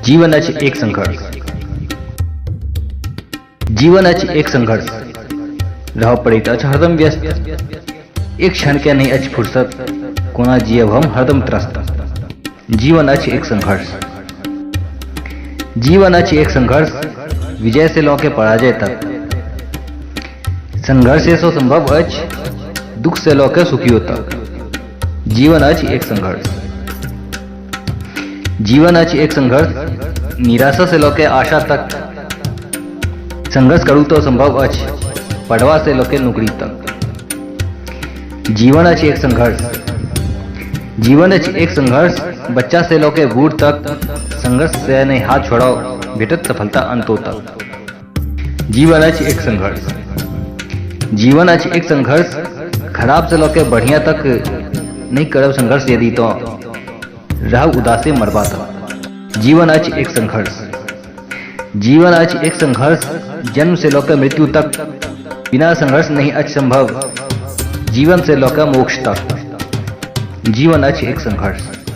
जीवन अछि एक संघर्ष। जीवन अछि एक संघर्ष। रह पड़ैत अछि हरदम व्यस्त। एक क्षण के नहीं अछि फुर्सत। कोना जियब हम हरदम त्रस्त। जीवन अछि एक संघर्ष। जीवन अछि एक संघर्ष। विजय से लौके पराजय तक। संघर्ष सो संभव अछि दुख से लौके सुखियो तक। जीवन अछि एक संघर्ष। जीवन अछि एक संघर्ष। निराशा से लौके आशा तक। संघर्ष करूँ तो संभव अछि पढ़वा से लौके नौकरी तक। जीवन अछि एक संघर्ष। जीवन अछि एक संघर्ष। बच्चा से लौके बूढ़ तक। संघर्ष से नहीं हाथ छोड़ाओ भेटत सफलता अंतों तक। जीवन अछि एक संघर्ष। जीवन अछि एक संघर्ष। खराब से लौके बढ़िया तक। नहीं करब संघर्ष यदि तो रहब उदासी मरबा तक। जीवन अछि एक संघर्ष। जीवन अछि एक संघर्ष। जन्म से लौके मृत्यु तक। बिना संघर्ष नहीं अछि संभव जीवन से लौके मोक्ष तक। जीवन अछि एक संघर्ष।